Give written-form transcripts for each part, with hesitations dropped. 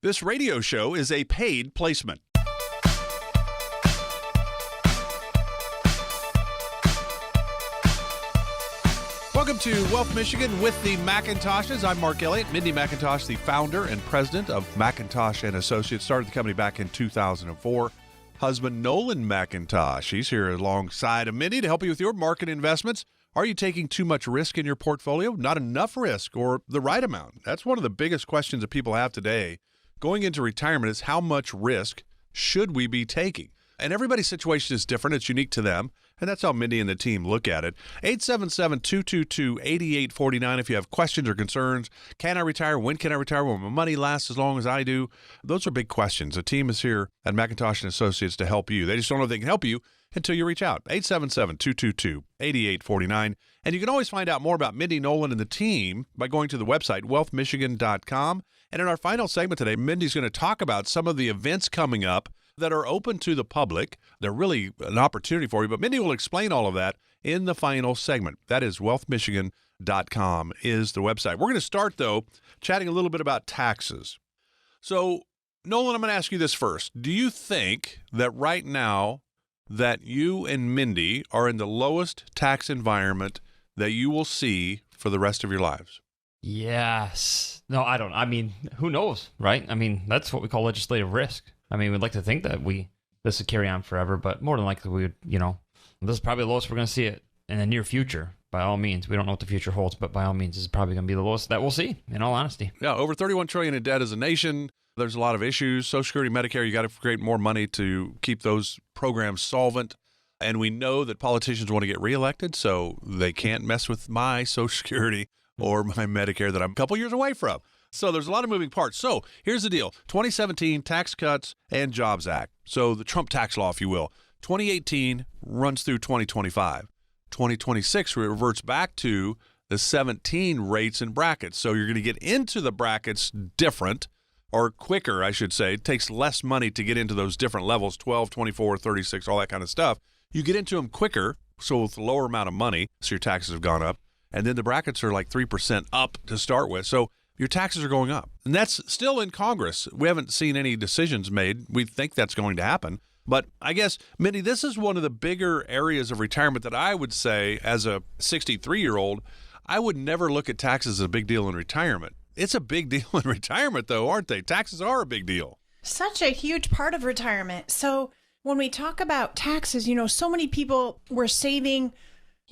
This radio show is a paid placement. Welcome to Wealth Michigan with the McIntoshes. I'm Mark Elliott. Mindy McIntosh, the founder and president of McIntosh & Associates, started the company back in 2004. Husband Nolan McIntosh, he's here alongside of Mindy to help you with your market investments. Are you taking too much risk in your portfolio? Not enough risk or the right amount? That's one of the biggest questions that people have today. Going into retirement is how much risk should we be taking? And everybody's situation is different. It's unique to them. And that's how Mindy and the team look at it. 877-222-8849 if you have questions or concerns. Can I retire? When can I retire? Will my money last as long as I do? Those are big questions. The team is here at McIntosh & Associates to help you. They just don't know if they can help you until you reach out. 877-222-8849. And you can always find out more about Mindy, Nolan, and the team by going to the website, wealthmichigan.com. And in our final segment today, Mindy's going to talk about some of the events coming up that are open to the public. They're really an opportunity for you, but Mindy will explain all of that in the final segment. That is wealthmichigan.com is the website. We're going to start, though, chatting a little bit about taxes. So, Nolan, I'm going to ask you this first. Do you think that right now that you and Mindy are in the lowest tax environment that you will see for the rest of your lives? Yes. No, I don't. I mean, who knows, right? I mean, that's what we call legislative risk. I mean, we'd like to think that this would carry on forever, but more than likely we would, this is probably the lowest we're going to see it in the near future, by all means. We don't know what the future holds, but by all means, this is probably going to be the lowest that we'll see, in all honesty. Yeah, over $31 trillion in debt as a nation. There's a lot of issues. Social Security, Medicare, you got to create more money to keep those programs solvent. And we know that politicians want to get reelected, so they can't mess with my Social Security or my Medicare that I'm a couple years away from. So there's a lot of moving parts. So here's the deal. 2017 Tax Cuts and Jobs Act. So the Trump tax law, if you will. 2018 runs through 2025. 2026 reverts back to the 17 rates and brackets. So you're going to get into the brackets different or quicker, I should say. It takes less money to get into those different levels, 12, 24, 36, all that kind of stuff. You get into them quicker, so with a lower amount of money, so your taxes have gone up. And then the brackets are like 3% up to start with. So your taxes are going up. And that's still in Congress. We haven't seen any decisions made. We think that's going to happen. But I guess, Mindy, this is one of the bigger areas of retirement that I would say, as a 63-year-old, I would never look at taxes as a big deal in retirement. It's a big deal in retirement, though, aren't they? Taxes are a big deal. Such a huge part of retirement. So when we talk about taxes, so many people were saving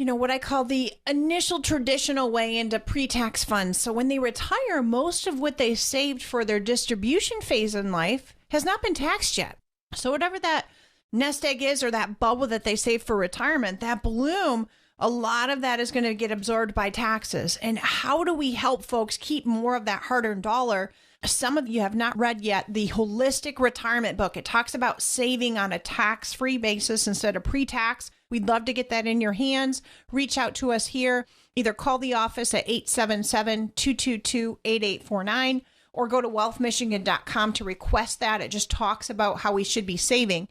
what I call the initial traditional way into pre-tax funds. So when they retire, most of what they saved for their distribution phase in life has not been taxed yet. So whatever that nest egg is or that bubble that they save for retirement, that bloom, a lot of that is going to get absorbed by taxes. And how do we help folks keep more of that hard-earned dollar? Some of you have not read yet the Holistic Retirement book. It talks about saving on a tax-free basis instead of pre-tax. We'd love to get that in your hands. Reach out to us here. Either call the office at 877-222-8849 or go to wealthmichigan.com to request that. It just talks about how we should be saving.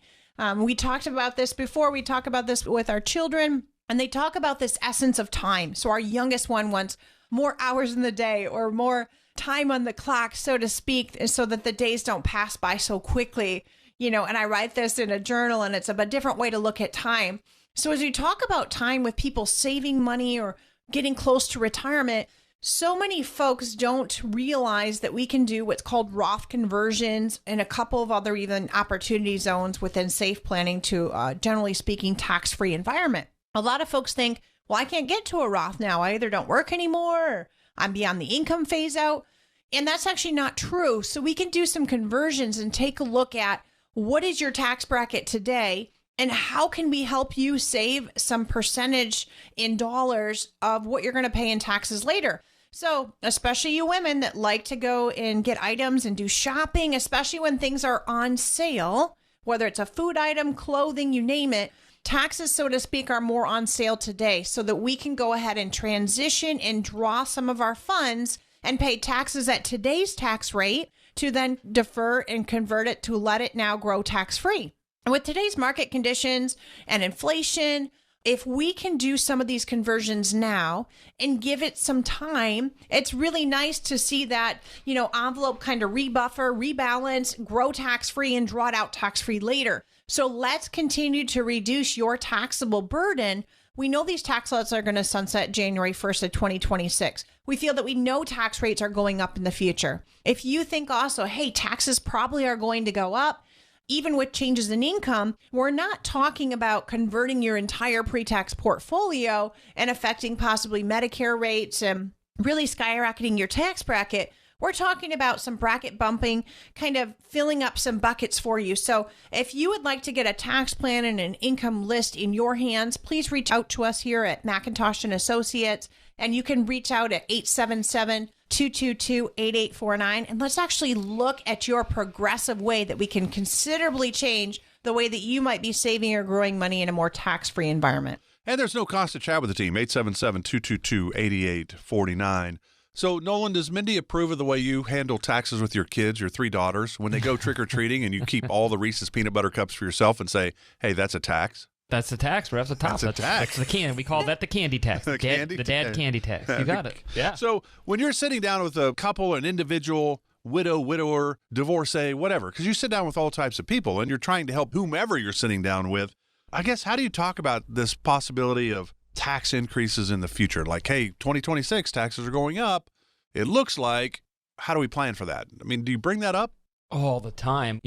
We talked about this before. We talk about this with our children, and they talk about this essence of time. So our youngest one wants more hours in the day or more time on the clock, so to speak, so that the days don't pass by so quickly. And I write this in a journal, and it's a different way to look at time. So as we talk about time with people saving money or getting close to retirement, so many folks don't realize that we can do what's called Roth conversions and a couple of other even opportunity zones within safe planning to, generally speaking, tax-free environment. A lot of folks think, well, I can't get to a Roth now. I either don't work anymore or I'm beyond the income phase out. And that's actually not true. So we can do some conversions and take a look at what is your tax bracket today and how can we help you save some percentage in dollars of what you're going to pay in taxes later. So especially you women that like to go and get items and do shopping, especially when things are on sale, whether it's a food item, clothing, you name it, taxes, so to speak, are more on sale today so that we can go ahead and transition and draw some of our funds and pay taxes at today's tax rate to then defer and convert it to let it now grow tax-free. And with today's market conditions and inflation, If we can do some of these conversions now and give it some time, it's really nice to see that, envelope kind of rebuffer, rebalance, grow tax-free and draw it out tax-free later. So let's continue to reduce your taxable burden. We know these tax laws are going to sunset January 1st of 2026. We feel that we know tax rates are going up in the future. If you think also, hey, taxes probably are going to go up, even with changes in income, we're not talking about converting your entire pre-tax portfolio and affecting possibly Medicare rates and really skyrocketing your tax bracket. We're talking about some bracket bumping, kind of filling up some buckets for you. So if you would like to get a tax plan and an income list in your hands, please reach out to us here at McIntosh and Associates. And you can reach out at 877-222-8849. And let's actually look at your progressive way that we can considerably change the way that you might be saving or growing money in a more tax-free environment. And there's no cost to chat with the team, 877-222-8849. So, Nolan, does Mindy approve of the way you handle taxes with your kids, your 3 daughters, when they go trick-or-treating and you keep all the Reese's peanut butter cups for yourself and say, hey, that's a tax? That's the tax. We're at the top. That's a tax. That's the can. We call that the candy tax. The dad candy tax. You got it. Yeah. So when you're sitting down with a couple, an individual, widow, widower, divorcee, whatever, because you sit down with all types of people and you're trying to help whomever you're sitting down with, I guess, how do you talk about this possibility of tax increases in the future? Like, hey, 2026 taxes are going up. It looks like, how do we plan for that? I mean, do you bring that up? All the time.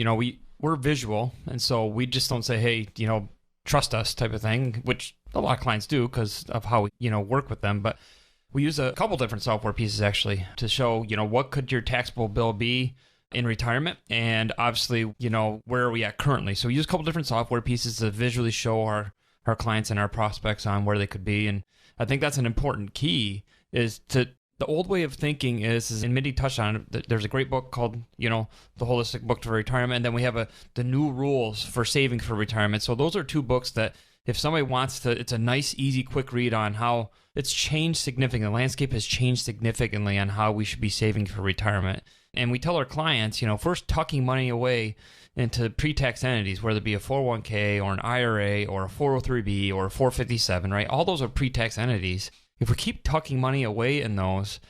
We're visual, and so we just don't say, hey, trust us type of thing, which a lot of clients do because of how we, work with them. But we use a couple different software pieces actually to show, what could your taxable bill be in retirement, and obviously, where are we at currently. So we use a couple different software pieces to visually show our clients and our prospects on where they could be. And I think that's an important key is to, the old way of thinking is, and Mindy touched on it, there's a great book called, The Holistic Book to Retirement, and then we have the New Rules for Saving for Retirement. So those are 2 books that if somebody wants to, it's a nice, easy, quick read on how it's changed significantly. The landscape has changed significantly on how we should be saving for retirement. And we tell our clients, first tucking money away into pre-tax entities, whether it be a 401k or an IRA or a 403b or a 457, right? All those are pre-tax entities. If we keep tucking money away in those,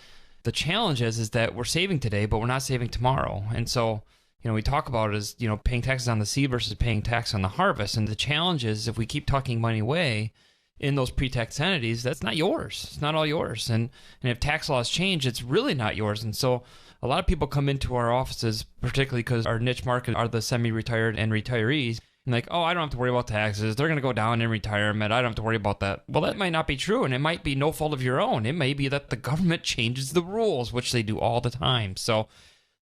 the challenge is that we're saving today, but we're not saving tomorrow. And so, we talk about it as, paying taxes on the seed versus paying tax on the harvest. And the challenge is if we keep tucking money away in those pre-tax entities, that's not yours. It's not all yours. And if tax laws change, it's really not yours. And so a lot of people come into our offices, particularly because our niche market are the semi-retired and retirees, and like, oh, I don't have to worry about taxes. They're going to go down in retirement. I don't have to worry about that. Well, that might not be true, and it might be no fault of your own. It may be that the government changes the rules, which they do all the time. So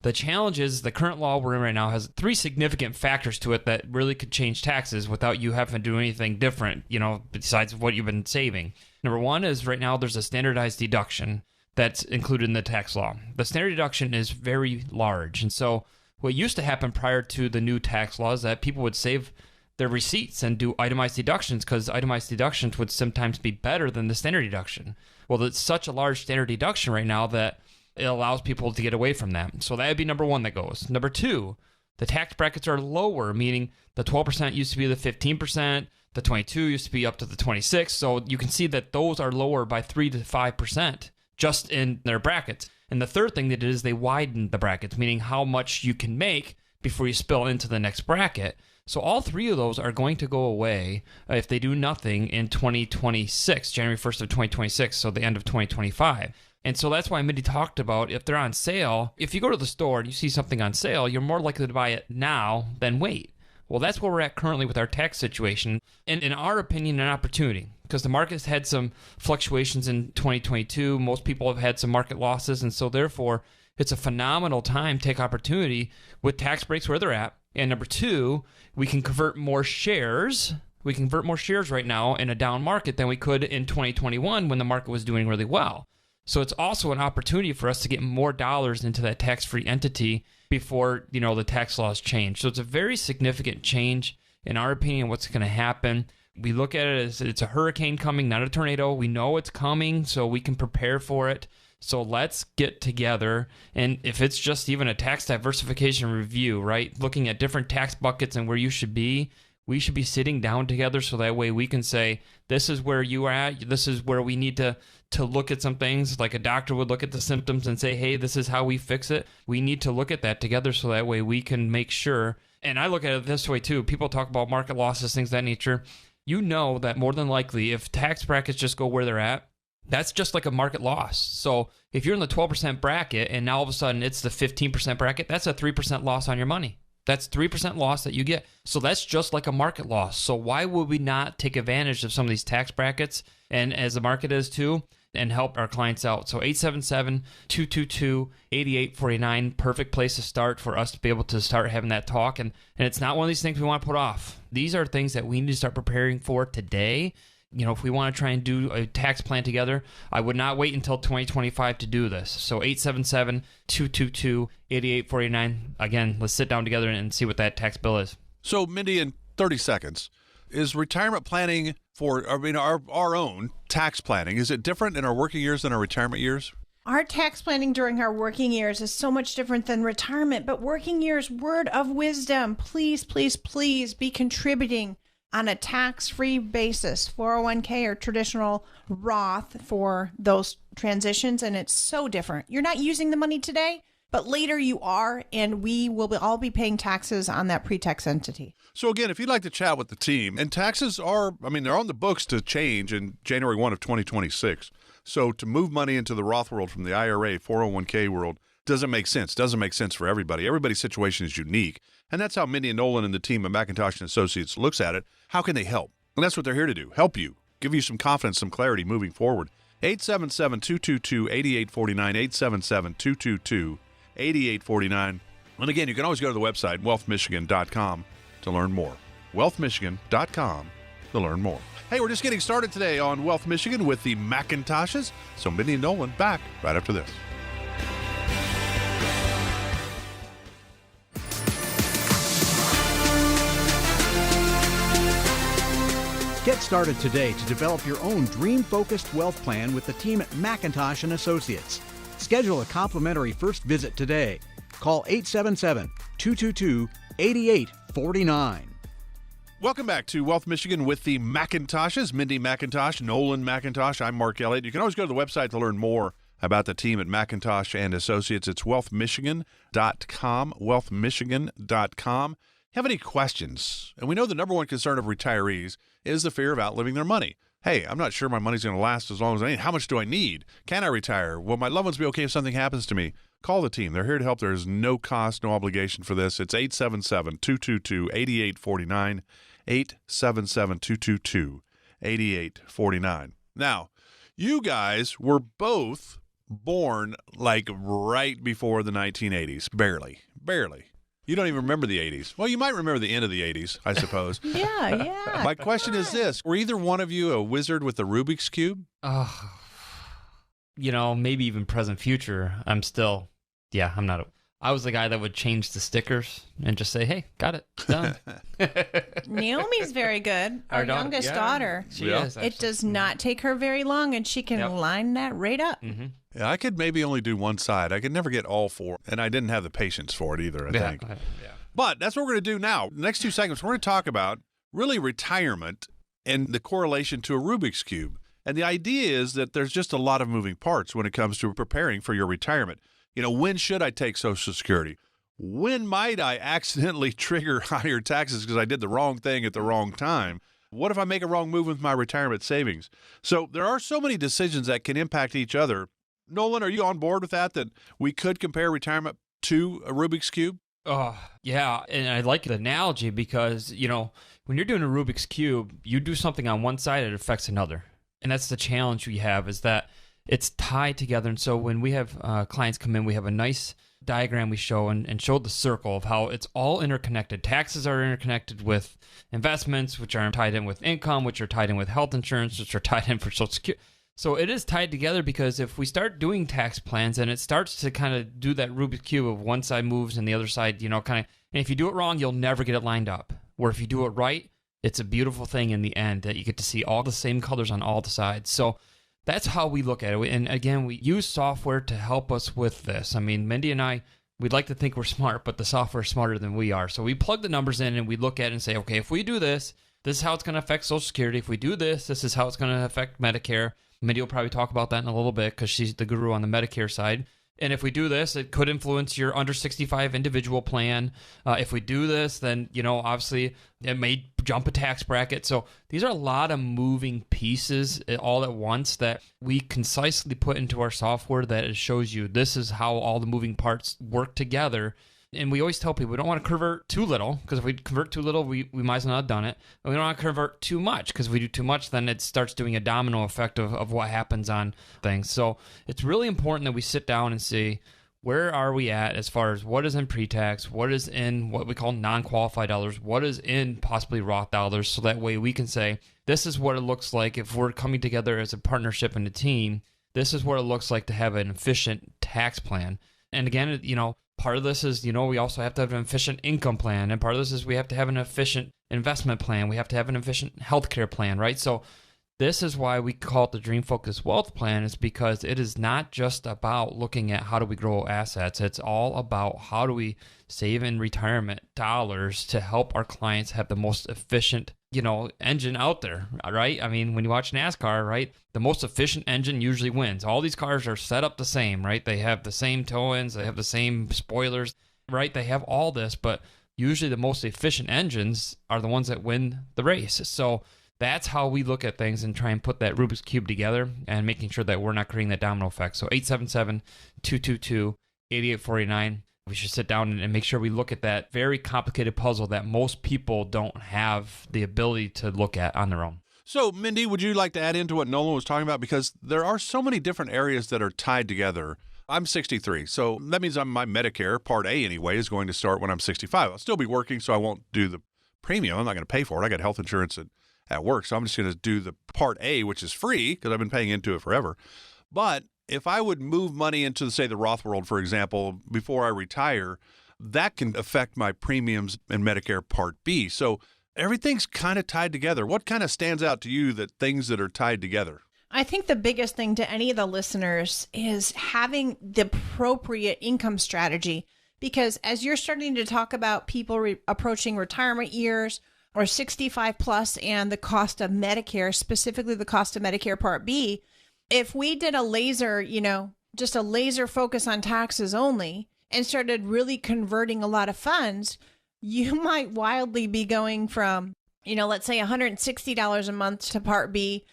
the challenge is the current law we're in right now has 3 significant factors to it that really could change taxes without you having to do anything different, besides what you've been saving. Number 1 is right now there's a standardized deduction that's included in the tax law. The standard deduction is very large, and so what used to happen prior to the new tax law is that people would save their receipts and do itemized deductions because itemized deductions would sometimes be better than the standard deduction. Well, it's such a large standard deduction right now that it allows people to get away from that. So that would be number 1 that goes. Number 2, the tax brackets are lower, meaning the 12% used to be the 15%, the 22 used to be up to the 26. So you can see that those are lower by 3 to 5% just in their brackets. And the third thing they did is they widened the brackets, meaning how much you can make before you spill into the next bracket. So all 3 of those are going to go away if they do nothing in 2026, January 1st of 2026, so the end of 2025. And so that's why Mindy talked about if they're on sale, if you go to the store and you see something on sale, you're more likely to buy it now than wait. Well, that's where we're at currently with our tax situation. And in our opinion, an opportunity, because the market's had some fluctuations in 2022. Most people have had some market losses. And so therefore, it's a phenomenal time to take opportunity with tax breaks where they're at. And number 2, we can convert more shares. We can convert more shares right now in a down market than we could in 2021 when the market was doing really well. So it's also an opportunity for us to get more dollars into that tax-free entity before, the tax laws change. So it's a very significant change, in our opinion, what's going to happen. We look at it as it's a hurricane coming, not a tornado. We know it's coming, so we can prepare for it. So let's get together. And if it's just even a tax diversification review, right, looking at different tax buckets and where you should be, we should be sitting down together so that way we can say, this is where you are at. This is where we need to look at some things. Like a doctor would look at the symptoms and say, hey, this is how we fix it. We need to look at that together so that way we can make sure. And I look at it this way too. People talk about market losses, things of that nature. You know that more than likely, if tax brackets just go where they're at, that's just like a market loss. So if you're in the 12% bracket and now all of a sudden it's the 15% bracket, that's a 3% loss on your money. That's 3% loss that you get. So that's just like a market loss. So why would we not take advantage of some of these tax brackets, and as the market is too, and help our clients out? So 877-222-8849, perfect place to start for us to be able to start having that talk. And it's not one of these things we want to put off. These are things that we need to start preparing for today. You know, if we want to try and do a tax plan together, I would not wait until 2025 to do this. So 877-222-8849. Again, let's sit down together and see what that tax bill is. So, Mindy, in 30 seconds, is retirement planning for, our own tax planning, is it different in our working years than our retirement years? Our tax planning during our working years is so much different than retirement, but working years, word of wisdom, please, please, please be contributing on a tax-free basis, 401k or traditional Roth for those transitions. And it's so different. You're not using the money today, but later you are, and we will all be paying taxes on that pre-tax entity. So again, if you'd like to chat with the team, and taxes are, they're on the books to change in January 1 of 2026. So to move money into the Roth world from the IRA, 401k world, doesn't make sense for everybody. Everybody's situation is unique. And that's how Mindy and Nolan and the team at McIntosh & Associates looks at it. How can they help? And that's what they're here to do, help you, give you some confidence, some clarity moving forward. 877-222-8849, 877-222-8849. And again, you can always go to the website, wealthmichigan.com, to learn more. wealthmichigan.com to learn more. Hey, we're just getting started today on Wealth Michigan with the McIntoshes. So Mindy and Nolan back right after this. Get started today to develop your own dream-focused wealth plan with the team at McIntosh & Associates. Schedule a complimentary first visit today. Call 877-222-8849. Welcome back to Wealth Michigan with the McIntoshes, Mindy McIntosh, Nolan McIntosh. I'm Mark Elliott. You can always go to the website to learn more about the team at McIntosh & Associates. It's wealthmichigan.com, wealthmichigan.com. Have any questions? And we know the number one concern of retirees is the fear of outliving their money. Hey, I'm not sure my money's going to last as long as I need. How much do I need? Can I retire? Will my loved ones be okay if something happens to me? Call the team. They're here to help. There is no cost, no obligation for this. It's 877-222-8849, 877-222-8849. Now, you guys were both born like right before the 1980s. Barely. You don't even remember the 80s. Well, you might remember the end of the 80s, I suppose. Yeah. My question is this. Were either one of you a wizard with the Rubik's Cube? Maybe even present future. I'm not. I was the guy that would change the stickers and just say, hey, got it, done. Naomi's very good. Our youngest daughter. She is. It does not take her very long, and she can line that right up. Mm-hmm. Yeah, I could maybe only do one side. I could never get all four, and I didn't have the patience for it either, I think. Yeah. But that's what we're going to do now. The next 2 segments, we're going to talk about really retirement and the correlation to a Rubik's Cube. And the idea is that there's just a lot of moving parts when it comes to preparing for your retirement. When should I take Social Security? When might I accidentally trigger higher taxes because I did the wrong thing at the wrong time? What if I make a wrong move with my retirement savings? So there are so many decisions that can impact each other. Nolan, are you on board with that we could compare retirement to a Rubik's Cube? Oh, yeah. And I like the analogy because, when you're doing a Rubik's Cube, you do something on one side, it affects another. And that's the challenge we have, is that it's tied together. And so when we have clients come in, we have a nice diagram we show and show the circle of how it's all interconnected. Taxes are interconnected with investments, which are tied in with income, which are tied in with health insurance, which are tied in for Social Security. So it is tied together, because if we start doing tax plans and it starts to kind of do that Rubik's Cube of one side moves and the other side, and if you do it wrong, you'll never get it lined up. Where if you do it right, it's a beautiful thing in the end that you get to see all the same colors on all the sides. So that's how we look at it. And again, we use software to help us with this. Mindy and I, we'd like to think we're smart, but the software is smarter than we are. So we plug the numbers in and we look at it and say, okay, if we do this, this is how it's going to affect Social Security. If we do this, this is how it's going to affect Medicare. Mindy will probably talk about that in a little bit because she's the guru on the Medicare side. And if we do this, it could influence your under 65 individual plan. If we do this, then, obviously it may jump a tax bracket. So these are a lot of moving pieces all at once that we concisely put into our software that it shows you this is how all the moving parts work together. And we always tell people we don't want to convert too little, because if we convert too little, we might as well not have done it. And we don't want to convert too much, because if we do too much, then it starts doing a domino effect of what happens on things. So it's really important that we sit down and see, where are we at as far as what is in pre-tax, what is in what we call non-qualified dollars, what is in possibly Roth dollars, so that way we can say, this is what it looks like if we're coming together as a partnership and a team. This is what it looks like to have an efficient tax plan. And again, part of this is, we also have to have an efficient income plan. And part of this is we have to have an efficient investment plan. We have to have an efficient healthcare plan, right? So this is why we call it the Dream Focused Wealth Plan, is because it is not just about looking at how do we grow assets. It's all about how do we save in retirement dollars to help our clients have the most efficient engine out there, right? I mean, when you watch NASCAR, right, the most efficient engine usually wins. All these cars are set up the same, right? They have the same toe-ins, they have the same spoilers, right? They have all this, but usually the most efficient engines are the ones that win the race. So that's how we look at things and try and put that Rubik's Cube together and making sure that we're not creating that domino effect. So 877-222-8849. We should sit down and make sure we look at that very complicated puzzle that most people don't have the ability to look at on their own. So, Mindy, would you like to add into what Nolan was talking about? Because there are so many different areas that are tied together. I'm 63, so that means my Medicare, Part A anyway, is going to start when I'm 65. I'll still be working, so I won't do the premium. I'm not going to pay for it. I got health insurance at work, so I'm just going to do the Part A, which is free because I've been paying into it forever. But if I would move money into, say, the Roth world, for example, before I retire, that can affect my premiums in Medicare Part B. So everything's kind of tied together. What kind of stands out to you, that things that are tied together? I think the biggest thing to any of the listeners is having the appropriate income strategy, because as you're starting to talk about people approaching retirement years or 65 plus and the cost of Medicare, specifically the cost of Medicare Part B, if we did a laser, just a laser focus on taxes only and started really converting a lot of funds, you might wildly be going from, let's say $160 a month to Part B,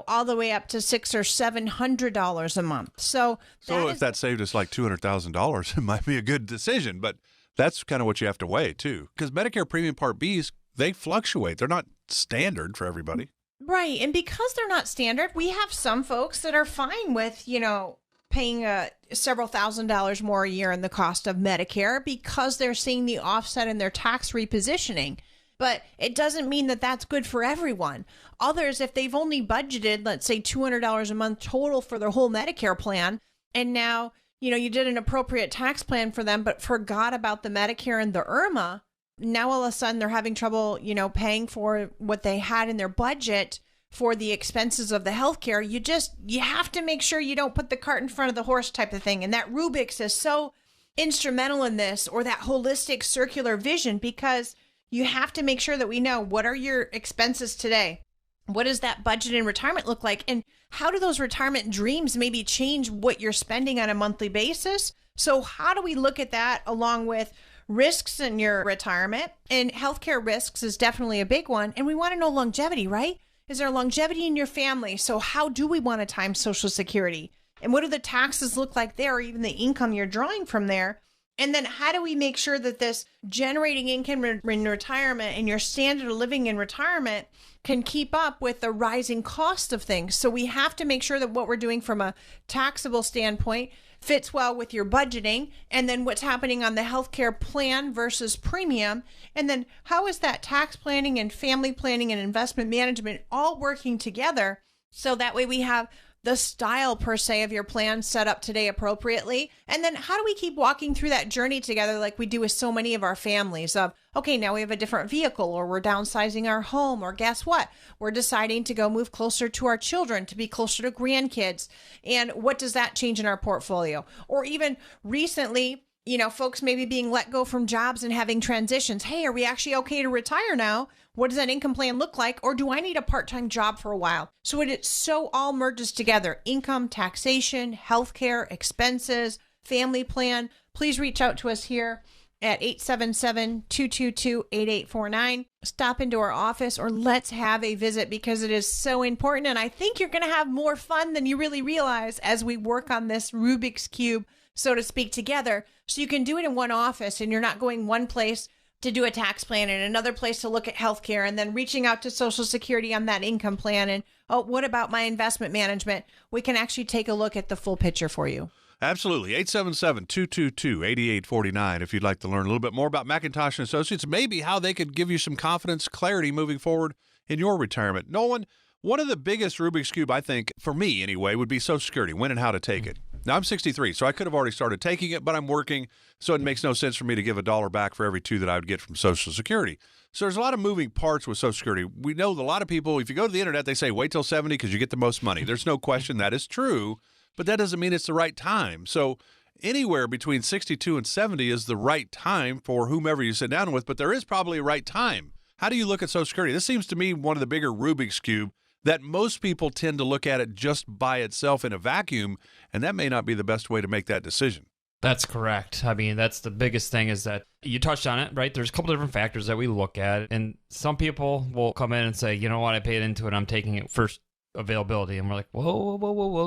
all the way up to $600 or $700 a month. So if that saved us like $200,000, it might be a good decision. But that's kind of what you have to weigh too, because Medicare Premium Part Bs, they fluctuate. They're not standard for everybody. Right. And because they're not standard, we have some folks that are fine with, paying several $1,000s more a year in the cost of Medicare because they're seeing the offset in their tax repositioning. But it doesn't mean that that's good for everyone. Others, if they've only budgeted, let's say $200 a month total for their whole Medicare plan, and now, you did an appropriate tax plan for them, but forgot about the Medicare and the IRMA, now all of a sudden they're having trouble, paying for what they had in their budget for the expenses of the healthcare. You have to make sure you don't put the cart in front of the horse type of thing. And that Rubik's is so instrumental in this, or that holistic circular vision, because you have to make sure that we know, what are your expenses today? What does that budget in retirement look like? And how do those retirement dreams maybe change what you're spending on a monthly basis? So how do we look at that along with risks in your retirement? And healthcare risks is definitely a big one. And we want to know longevity, right? Is there longevity in your family? So how do we want to time Social Security? And what do the taxes look like there, or even the income you're drawing from there? And then how do we make sure that this generating income in retirement and your standard of living in retirement can keep up with the rising cost of things? So we have to make sure that what we're doing from a taxable standpoint fits well with your budgeting, and then what's happening on the healthcare plan versus premium. And then how is that tax planning and family planning and investment management all working together? So that way we have the style per se of your plan set up today appropriately. And then how do we keep walking through that journey together like we do with so many of our families of, okay, now we have a different vehicle, or we're downsizing our home, or guess what? We're deciding to go move closer to our children, to be closer to grandkids. And what does that change in our portfolio? Or even recently, folks maybe being let go from jobs and having transitions. Hey, are we actually okay to retire now? What does that income plan look like? Or do I need a part-time job for a while? So it so all merges together. Income, taxation, healthcare, expenses, family plan. Please reach out to us here at 877-222-8849. Stop into our office or let's have a visit because it is so important. And I think you're going to have more fun than you really realize as we work on this Rubik's Cube, so to speak, together. So you can do it in one office and you're not going one place to do a tax plan and another place to look at healthcare and then reaching out to Social Security on that income plan. And, oh, what about my investment management? We can actually take a look at the full picture for you. Absolutely. 877-222-8849 if you'd like to learn a little bit more about McIntosh & Associates, maybe how they could give you some confidence, clarity moving forward in your retirement. Nolan, one of the biggest Rubik's Cube, I think, for me anyway, would be Social Security, when and how to take it. Now, I'm 63, so I could have already started taking it, but I'm working, so it makes no sense for me to give $1 back for every $2 that I would get from Social Security. So there's a lot of moving parts with Social Security. We know that a lot of people, if you go to the internet, they say wait till 70 because you get the most money. There's no question that is true, but that doesn't mean it's the right time. So anywhere between 62 and 70 is the right time for whomever you sit down with, but there is probably a right time. How do you look at Social Security? This seems to me one of the bigger Rubik's Cube that most people tend to look at it just by itself in a vacuum, and that may not be the best way to make that decision. That's correct. I mean, that's the biggest thing is that you touched on it, right? There's a couple different factors that we look at, and some people will come in and say, you know what, I paid into it, I'm taking it first availability. And we're like, whoa,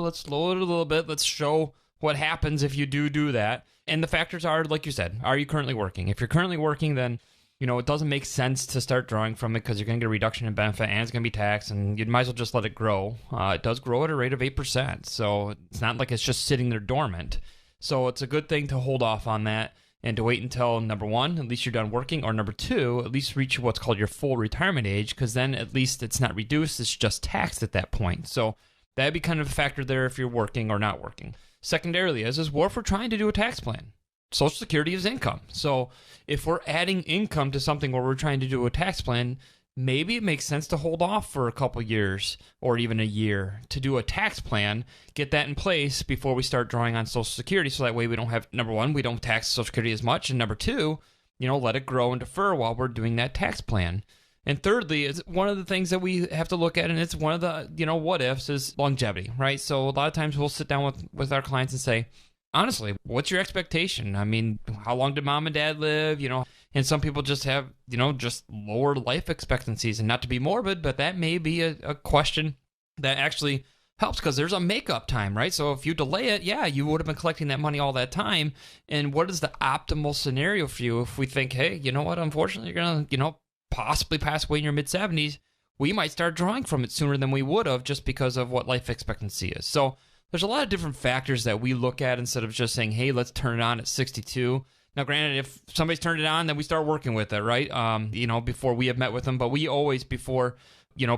let's lower it a little bit. Let's show what happens if you do that. And the factors are, like you said, are you currently working? If you're currently working, then it doesn't make sense to start drawing from it because you're going to get a reduction in benefit and it's going to be taxed, and you might as well just let it grow. It does grow at a rate of 8%, so it's not like it's just sitting there dormant. So it's a good thing to hold off on that and to wait until, number one, at least you're done working, or number two, at least reach what's called your full retirement age, because then at least it's not reduced, it's just taxed at that point. So that'd be kind of a factor there if you're working or not working. Secondarily, what if we're trying to do a tax plan? Social Security is income. So if we're adding income to something where we're trying to do a tax plan, maybe it makes sense to hold off for a couple years or even a year to do a tax plan, get that in place before we start drawing on Social Security. So that way we don't have, number one, we don't tax Social Security as much. And number two, let it grow and defer while we're doing that tax plan. And thirdly, is one of the things that we have to look at, and it's one of the, what ifs, is longevity, right? So a lot of times we'll sit down with our clients and say, honestly, what's your expectation? I mean, how long did mom and dad live? And some people just have, just lower life expectancies. And not to be morbid, but that may be a question that actually helps because there's a makeup time, right? So if you delay it, yeah, you would have been collecting that money all that time. And what is the optimal scenario for you if we think, hey, you know what, unfortunately, you're going to, possibly pass away in your mid-70s, we might start drawing from it sooner than we would have just because of what life expectancy is. So there's a lot of different factors that we look at instead of just saying, hey, let's turn it on at 62. Now, granted, if somebody's turned it on, then we start working with it, right? Before we have met with them. But we always, before,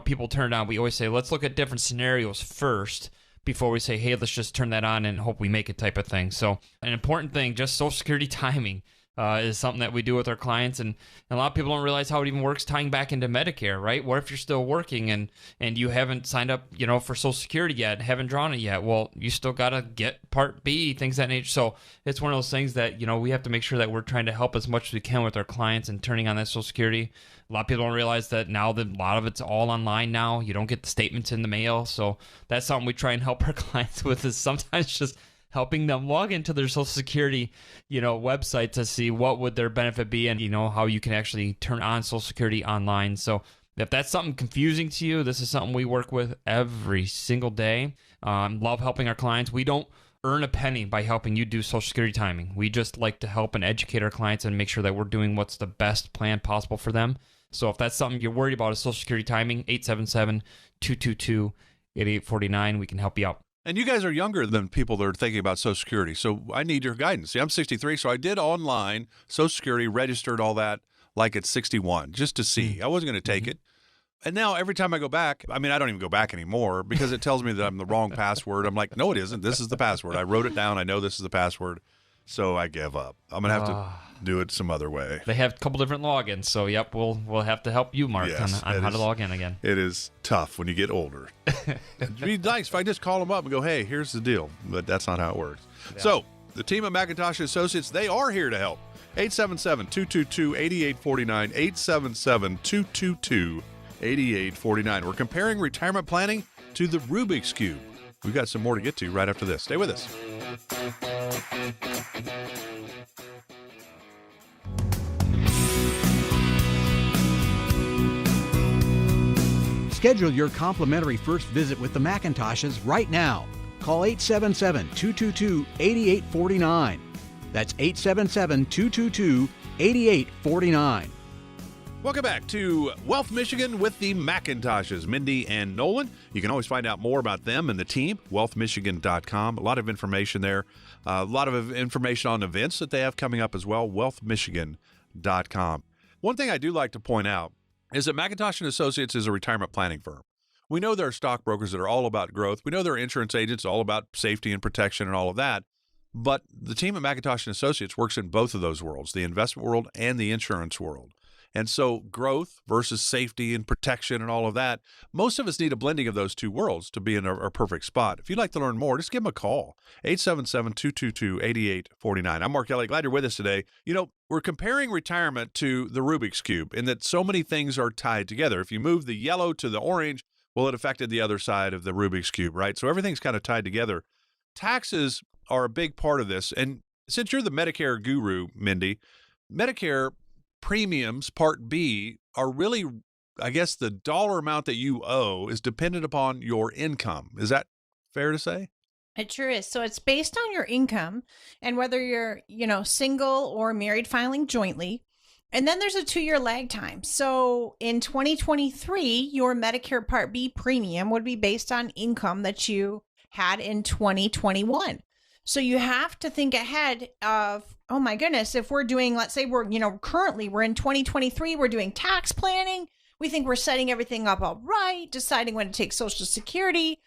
people turn it on, we always say, let's look at different scenarios first before we say, hey, let's just turn that on and hope we make it type of thing. So an important thing, just Social Security timing. Is something that we do with our clients, and a lot of people don't realize how it even works tying back into Medicare, right? What if you're still working and you haven't signed up, for Social Security yet, haven't drawn it yet? Well, you still got to get Part B, things of that nature. So it's one of those things that, we have to make sure that we're trying to help as much as we can with our clients and turning on that Social Security. A lot of people don't realize that now that a lot of it's all online now. You don't get the statements in the mail. So that's something we try and help our clients with, is sometimes just helping them log into their Social Security, website to see what would their benefit be and, how you can actually turn on Social Security online. So if that's something confusing to you, this is something we work with every single day. Love helping our clients. We don't earn a penny by helping you do Social Security timing. We just like to help and educate our clients and make sure that we're doing what's the best plan possible for them. So if that's something you're worried about is Social Security timing, 877-222-8849, we can help you out. And you guys are younger than people that are thinking about Social Security, so I need your guidance. See, I'm 63, so I did online Social Security, registered all that like at 61, just to see. I wasn't going to take it. And now every time I go back, I don't even go back anymore because it tells me that I'm the wrong password. I'm like, no, it isn't. This is the password. I wrote it down. I know this is the password. So I give up. I'm going to have to do it some other way. They have a couple different logins. So, yep, we'll have to help you, Mark, on how to log in again. It is tough when you get older. It'd be nice if I just call them up and go, hey, here's the deal. But that's not how it works. Yeah. So The team at McIntosh Associates, they are here to help. 877-222-8849, 877-222-8849. We're comparing retirement planning to the Rubik's Cube. We've got some more to get to right after this. Stay with us. Schedule your complimentary first visit with the McIntoshes right now. Call 877-222-8849. That's 877-222-8849. Welcome back to Wealth Michigan with the McIntoshes, Mindy and Nolan. You can always find out more about them and the team, wealthmichigan.com. A lot of information there. A lot of information on events that they have coming up as well, wealthmichigan.com. One thing I do like to point out is that McIntosh & Associates is a retirement planning firm. We know there are stockbrokers that are all about growth. We know there are insurance agents all about safety and protection and all of that. But the team at McIntosh & Associates works in both of those worlds, the investment world and the insurance world. And so growth versus safety and protection and all of that, most of us need a blending of those two worlds to be in a perfect spot. If you'd like to learn more, just give them a call, 877-222-8849. I'm Mark Elliott. Glad you're with us today. You know, we're comparing retirement to the Rubik's Cube in that so many things are tied together. If you move the yellow to the orange, well, it affected the other side of the Rubik's Cube, right? So everything's kind of tied together. Taxes are a big part of this. And since you're the Medicare guru, Mindy, Medicare premiums, Part B, are really, I guess, the dollar amount that you owe is dependent upon your income. Is that fair to say? It sure is. So it's based on your income and whether you're, single or married filing jointly. And then there's a 2-year lag time. So in 2023, your Medicare Part B premium would be based on income that you had in 2021. So you have to think ahead of, oh my goodness, if we're doing, let's say currently we're in 2023, we're doing tax planning. We think we're setting everything up all right, deciding when to take Social Security,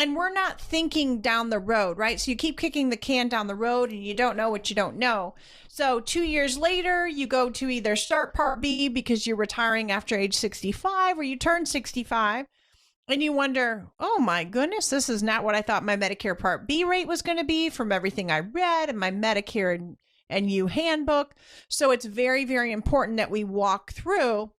and we're not thinking down the road, right? So you keep kicking the can down the road and you don't know what you don't know. So 2 years later, you go to either start Part B because you're retiring after age 65 or you turn 65. And you wonder, oh my goodness, this is not what I thought my Medicare Part B rate was going to be from everything I read in my Medicare and You handbook. So it's very, very important that we walk through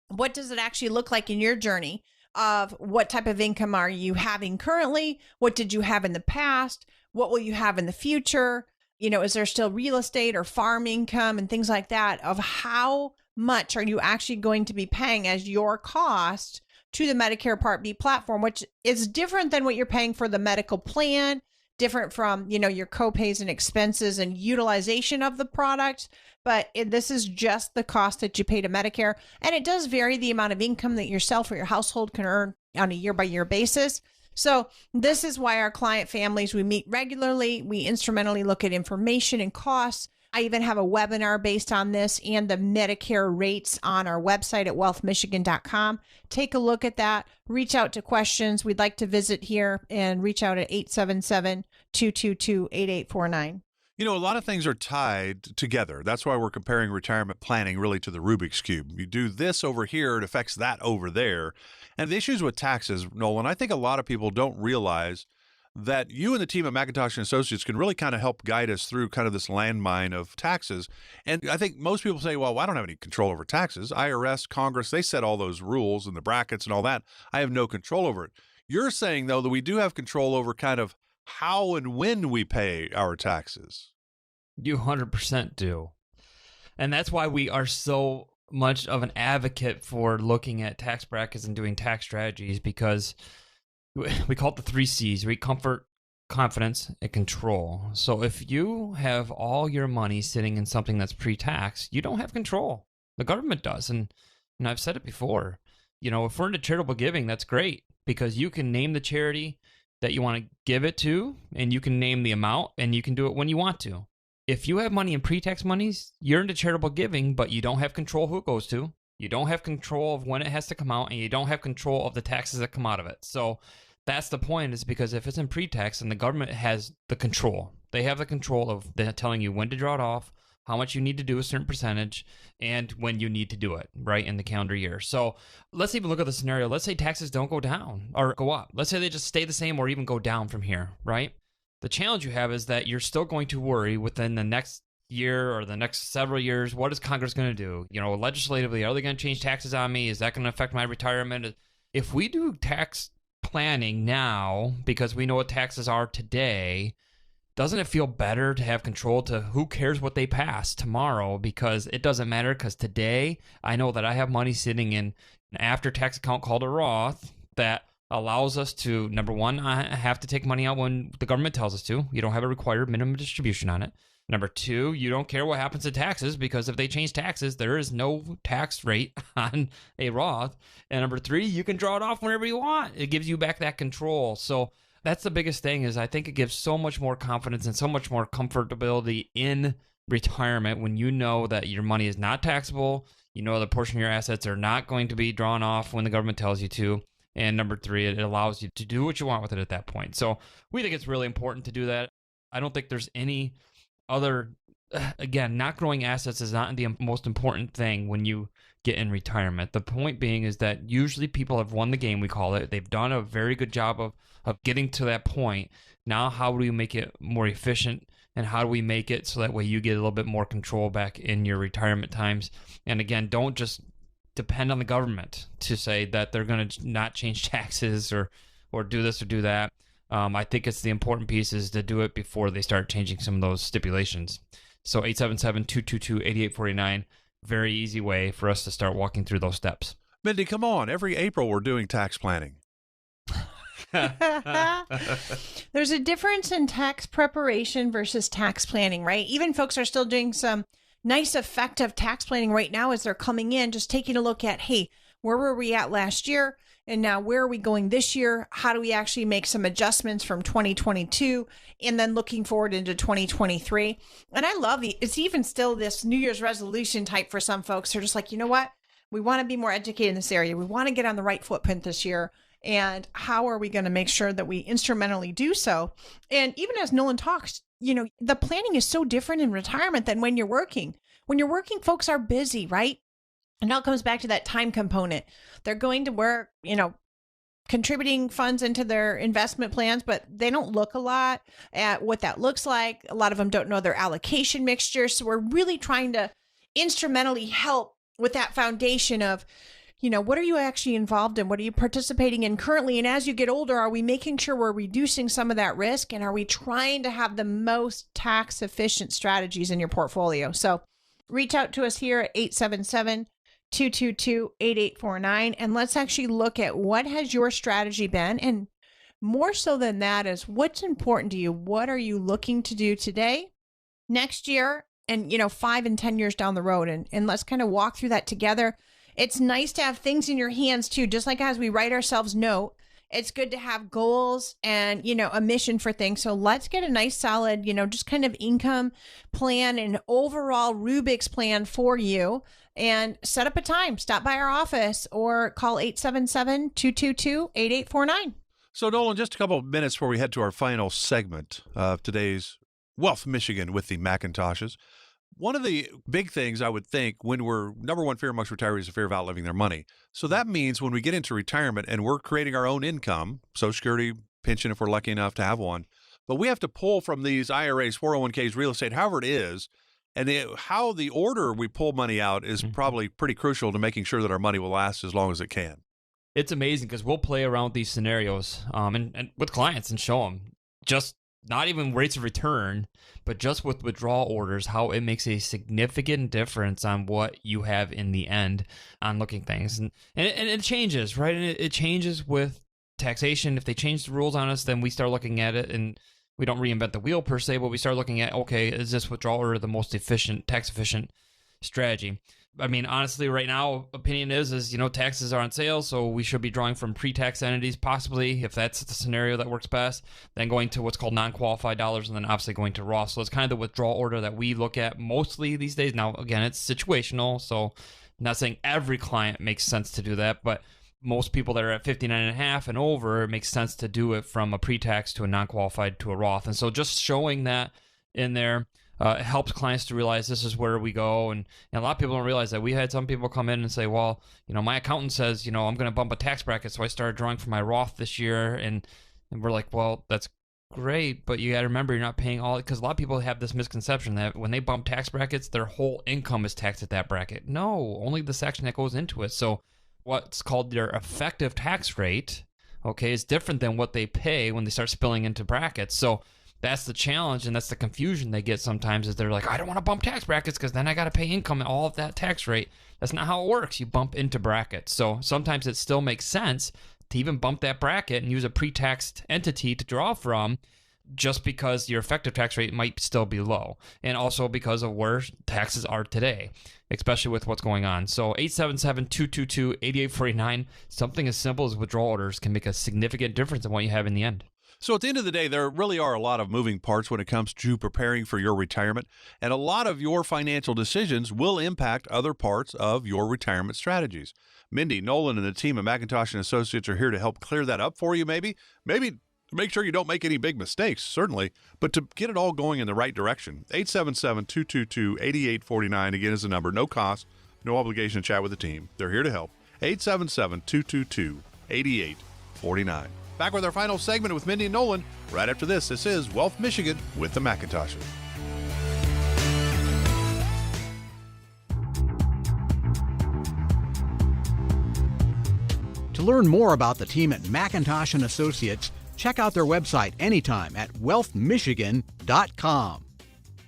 what does it actually look like in your journey of what type of income are you having currently? What did you have in the past? What will you have in the future? Is there still real estate or farm income and things like that of how much are you actually going to be paying as your cost to the Medicare Part B platform, which is different than what you're paying for the medical plan, different from, your copays and expenses and utilization of the product. But this is just the cost that you pay to Medicare. And it does vary the amount of income that yourself or your household can earn on a year-by-year basis. So this is why our client families, we meet regularly. We instrumentally look at information and costs. I even have a webinar based on this and the Medicare rates on our website at wealthmichigan.com. Take a look at that. Reach out to questions. We'd like to visit here and reach out at 877-222-8849. A lot of things are tied together. That's why we're comparing retirement planning really to the Rubik's Cube. You do this over here, it affects that over there. And the issues with taxes, Nolan, I think a lot of people don't realize that you and the team at McIntosh & Associates can really kind of help guide us through kind of this landmine of taxes. And I think most people say, well, I don't have any control over taxes. IRS, Congress, they set all those rules and the brackets and all that. I have no control over it. You're saying, though, that we do have control over kind of how and when we pay our taxes. You 100% do. And that's why we are so much of an advocate for looking at tax brackets and doing tax strategies, because we call it the 3 C's, right? Comfort, confidence, and control. So if you have all your money sitting in something that's pre-tax, you don't have control. The government does. And I've said it before, if we're into charitable giving, that's great, because you can name the charity that you want to give it to, and you can name the amount, and you can do it when you want to. If you have money in pre-tax monies, you're into charitable giving, but you don't have control who it goes to. You don't have control of when it has to come out, and you don't have control of the taxes that come out of it. So that's the point, is because if it's in pre-tax, and the government has the control, they have the control of telling you when to draw it off, how much you need to do a certain percentage, and when you need to do it, right, in the calendar year. So let's even look at the scenario. Let's say taxes don't go down or go up. Let's say they just stay the same or even go down from here, right? The challenge you have is that you're still going to worry within the next year or the next several years, what is Congress going to do? Legislatively, are they going to change taxes on me? Is that going to affect my retirement? If we do tax planning now, because we know what taxes are today, doesn't it feel better to have control to who cares what they pass tomorrow? Because it doesn't matter, because today I know that I have money sitting in an after-tax account called a Roth that allows us to, number one, I have to take money out when the government tells us to. You don't have a required minimum distribution on it. Number two, you don't care what happens to taxes, because if they change taxes, there is no tax rate on a Roth. And number three, you can draw it off whenever you want. It gives you back that control. So that's the biggest thing, is I think it gives so much more confidence and so much more comfortability in retirement when you know that your money is not taxable. You know the portion of your assets are not going to be drawn off when the government tells you to. And number three, it allows you to do what you want with it at that point. So we think it's really important to do that. I don't think there's any other, again, not growing assets is not the most important thing when you get in retirement. The point being is that usually people have won the game, we call it. They've done a very good job of getting to that point. Now, how do we make it more efficient, and how do we make it so that way you get a little bit more control back in your retirement times? And again, don't just depend on the government to say that they're going to not change taxes or do this or do that. I think it's the important piece is to do it before they start changing some of those stipulations. So 877-222-8849, very easy way for us to start walking through those steps. Mindy, come on. Every April we're doing tax planning. There's a difference in tax preparation versus tax planning, right? Even folks are still doing some nice effective tax planning right now as they're coming in, just taking a look at, hey, where were we at last year? And now where are we going this year? How do we actually make some adjustments from 2022 and then looking forward into 2023? And I love it's even still this New Year's resolution type for some folks. They're just like, you know what? We want to be more educated in this area. We want to get on the right footprint this year. And how are we going to make sure that we instrumentally do so? And even as Nolan talks, the planning is so different in retirement than when you're working. When you're working, folks are busy, right? And now it comes back to that time component. They're going to work, contributing funds into their investment plans, but they don't look a lot at what that looks like. A lot of them don't know their allocation mixture. So we're really trying to instrumentally help with that foundation of, what are you actually involved in? What are you participating in currently? And as you get older, are we making sure we're reducing some of that risk? And are we trying to have the most tax efficient strategies in your portfolio? So reach out to us here at 877-222-8849. And let's actually look at what has your strategy been. And more so than that is what's important to you. What are you looking to do today, next year, and, 5 and 10 years down the road? And let's kind of walk through that together. It's nice to have things in your hands too, just like as we write ourselves note. It's good to have goals and, a mission for things. So let's get a nice solid, just kind of income plan and overall Rubik's plan for you, and set up a time. Stop by our office or call 877-222-8849. So, Nolan, just a couple of minutes before we head to our final segment of today's Wealth Michigan with the McIntoshes. One of the big things I would think when we're number one fear amongst retirees is the fear of outliving their money. So that means when we get into retirement and we're creating our own income, Social Security, pension if we're lucky enough to have one, but we have to pull from these IRAs, 401ks, real estate, however it is, and how the order we pull money out is probably pretty crucial to making sure that our money will last as long as it can. It's amazing because we'll play around with these scenarios and with clients and show them just not even rates of return, but just with withdrawal orders, how it makes a significant difference on what you have in the end on looking things. And it changes, right? And it changes with taxation. If they change the rules on us, then we start looking at it, and we don't reinvent the wheel per se, but we start looking at, okay, is this withdrawal order the most efficient, tax efficient strategy? I mean, honestly, right now, opinion is taxes are on sale, so we should be drawing from pre-tax entities, possibly, if that's the scenario that works best, then going to what's called non-qualified dollars, and then obviously going to Roth. So it's kind of the withdrawal order that we look at mostly these days. Now, again, it's situational, so I'm not saying every client makes sense to do that, but most people that are at 59.5 and over, it makes sense to do it from a pre-tax to a non-qualified to a Roth. And so just showing that in there, it helps clients to realize this is where we go. And a lot of people don't realize that. We had some people come in and say, well, my accountant says, I'm going to bump a tax bracket, so I started drawing from my Roth this year. And we're like, well, that's great, but you got to remember you're not paying all, because a lot of people have this misconception that when they bump tax brackets, their whole income is taxed at that bracket. No, only the section that goes into it. So what's called their effective tax rate, okay, is different than what they pay when they start spilling into brackets. So that's the challenge, and that's the confusion they get sometimes, is they're like, I don't want to bump tax brackets because then I got to pay income at all of that tax rate. That's not how it works. You bump into brackets. So sometimes it still makes sense to even bump that bracket and use a pre-taxed entity to draw from, just because your effective tax rate might still be low, and also because of where taxes are today, especially with what's going on. So 877-222-8849, something as simple as withdrawal orders can make a significant difference in what you have in the end. So at the end of the day, there really are a lot of moving parts when it comes to preparing for your retirement, and a lot of your financial decisions will impact other parts of your retirement strategies. Mindy, Nolan, and the team at McIntosh and Associates are here to help clear that up for you, maybe make sure you don't make any big mistakes, certainly, but to get it all going in the right direction. 877-222-8849, again, is the number. No cost, no obligation to chat with the team. They're here to help. 877-222-8849. Back with our final segment with Mindy and Nolan right after this. This is Wealth Michigan with the McIntoshes. To learn more about the team at McIntosh and Associates, check out their website anytime at wealthmichigan.com.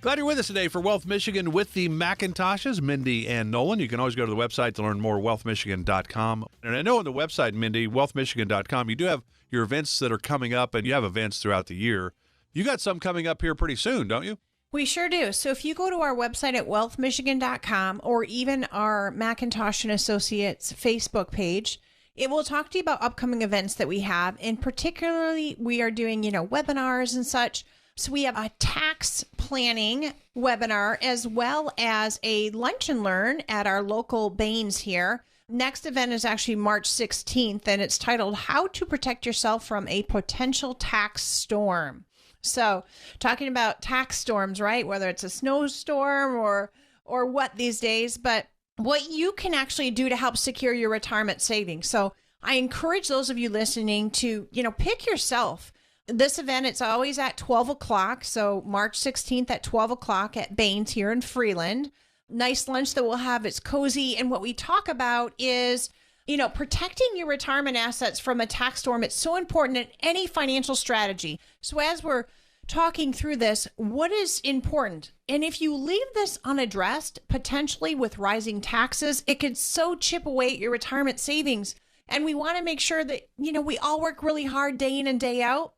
Glad you're with us today for Wealth Michigan with the McIntoshes, Mindy and Nolan. You can always go to the website to learn more, wealthmichigan.com. And I know on the website, Mindy, wealthmichigan.com, you do have your events that are coming up, and you have events throughout the year. You got some coming up here pretty soon, don't you? We sure do. So if you go to our website at wealthmichigan.com, or even our McIntosh and Associates Facebook page, it will talk to you about upcoming events that we have. And particularly, we are doing, webinars and such. So we have a tax planning webinar, as well as a lunch and learn at our local Baines here. Next event is actually March 16th, and it's titled How to Protect Yourself from a Potential Tax Storm. So talking about tax storms, right? Whether it's a snowstorm or what these days, but what you can actually do to help secure your retirement savings. So I encourage those of you listening to, pick yourself. This event, it's always at 12 o'clock. So March 16th at 12 o'clock at Baines here in Freeland. Nice lunch that we'll have. It's cozy. And what we talk about is, protecting your retirement assets from a tax storm. It's so important in any financial strategy. So as we're talking through this, what is important? And if you leave this unaddressed, potentially with rising taxes, it could so chip away at your retirement savings. And we want to make sure that, we all work really hard day in and day out.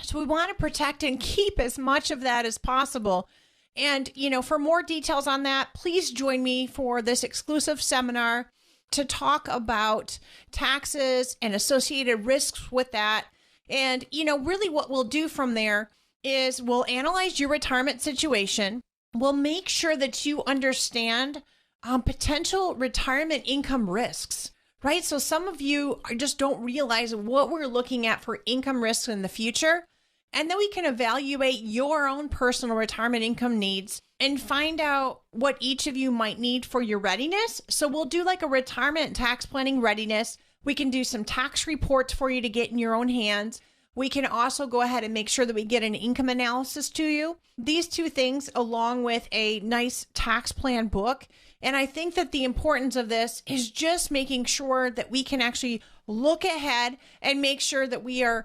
So we want to protect and keep as much of that as possible. And, for more details on that, please join me for this exclusive seminar to talk about taxes and associated risks with that. And, really what we'll do from there is we'll analyze your retirement situation. We'll make sure that you understand potential retirement income risks, right? So some of you just don't realize what we're looking at for income risks in the future. And then we can evaluate your own personal retirement income needs and find out what each of you might need for your readiness. So we'll do like a retirement tax planning readiness. We can do some tax reports for you to get in your own hands. We can also go ahead and make sure that we get an income analysis to you. These two things, along with a nice tax plan book. And I think that the importance of this is just making sure that we can actually look ahead and make sure that we are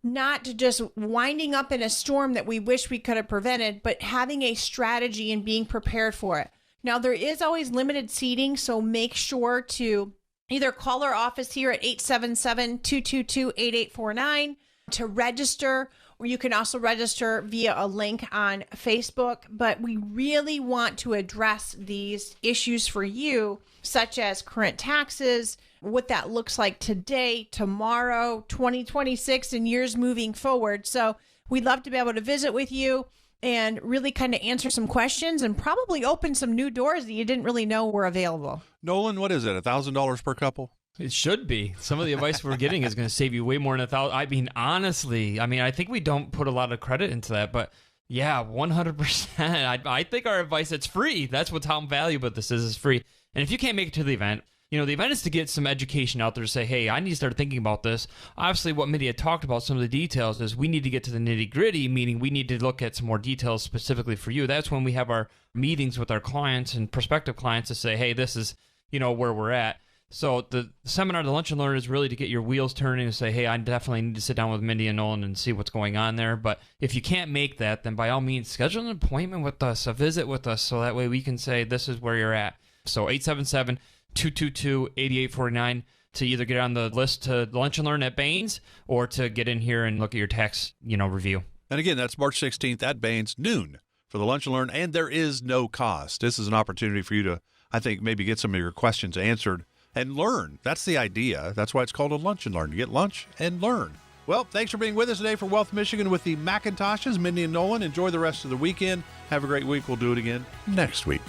not just winding up in a storm that we wish we could have prevented, but having a strategy and being prepared for it. Now, there is always limited seating, so make sure to either call our office here at 877-222-8849 to register, or you can also register via a link on Facebook. But we really want to address these issues for you, such as current taxes, what that looks like today, tomorrow, 2026, and years moving forward. So we'd love to be able to visit with you and really kind of answer some questions and probably open some new doors that you didn't really know were available. Nolan, what is it, $1,000 per couple? It should be. Some of the advice we're getting is going to save you way more than $1,000. I mean, honestly, I think we don't put a lot of credit into that, but yeah, 100%. I think our advice, it's free. That's how valuable this is free. And if you can't make it to the event, the event is to get some education out there to say, hey, I need to start thinking about this. Obviously, what Mindy had talked about, some of the details, is we need to get to the nitty gritty, meaning we need to look at some more details specifically for you. That's when we have our meetings with our clients and prospective clients to say, hey, this is, where we're at. So the seminar, the Lunch and Learn, is really to get your wheels turning and say, hey, I definitely need to sit down with Mindy and Nolan and see what's going on there. But if you can't make that, then by all means, schedule an appointment with us, a visit with us, so that way we can say this is where you're at. So 877-222-8849 to either get on the list to Lunch and Learn at Baines or to get in here and look at your tax, review. And again, that's March 16th at Baines, noon, for the Lunch and Learn, and there is no cost. This is an opportunity for you to, I think, maybe get some of your questions answered and learn. That's the idea. That's why it's called a Lunch and Learn. You get lunch and learn. Well, thanks for being with us today for Wealth Michigan with the McIntoshes, Mindy and Nolan. Enjoy the rest of the weekend. Have a great week. We'll do it again next week.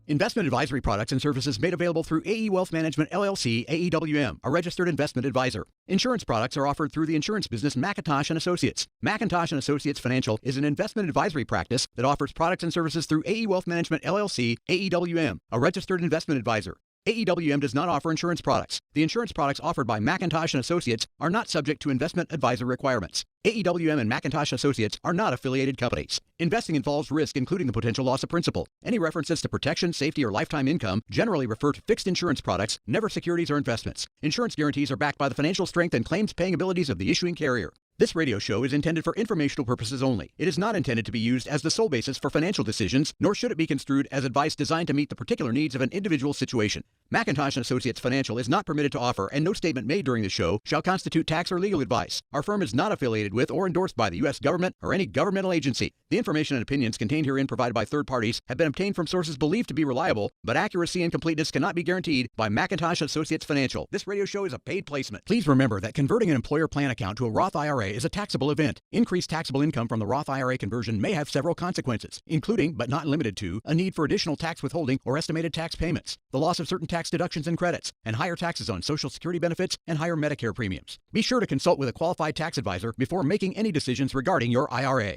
Investment advisory products and services made available through AE Wealth Management, LLC, AEWM, a registered investment advisor. Insurance products are offered through the insurance business McIntosh & Associates. McIntosh & Associates Financial is an investment advisory practice that offers products and services through AE Wealth Management, LLC, AEWM, a registered investment advisor. AEWM does not offer insurance products. The insurance products offered by McIntosh & Associates are not subject to investment advisor requirements. AEWM and McIntosh Associates are not affiliated companies. Investing involves risk, including the potential loss of principal. Any references to protection, safety, or lifetime income generally refer to fixed insurance products, never securities or investments. Insurance guarantees are backed by the financial strength and claims-paying abilities of the issuing carrier. This radio show is intended for informational purposes only. It is not intended to be used as the sole basis for financial decisions, nor should it be construed as advice designed to meet the particular needs of an individual situation. McIntosh & Associates Financial is not permitted to offer, and no statement made during the show shall constitute tax or legal advice. Our firm is not affiliated with or endorsed by the U.S. government or any governmental agency. The information and opinions contained herein provided by third parties have been obtained from sources believed to be reliable, but accuracy and completeness cannot be guaranteed by McIntosh Associates Financial. This radio show is a paid placement. Please remember that converting an employer plan account to a Roth IRA is a taxable event. Increased taxable income from the Roth IRA conversion may have several consequences, including, but not limited to, a need for additional tax withholding or estimated tax payments, the loss of certain tax deductions and credits, and higher taxes on Social Security benefits and higher Medicare premiums. Be sure to consult with a qualified tax advisor before making any decisions regarding your IRA.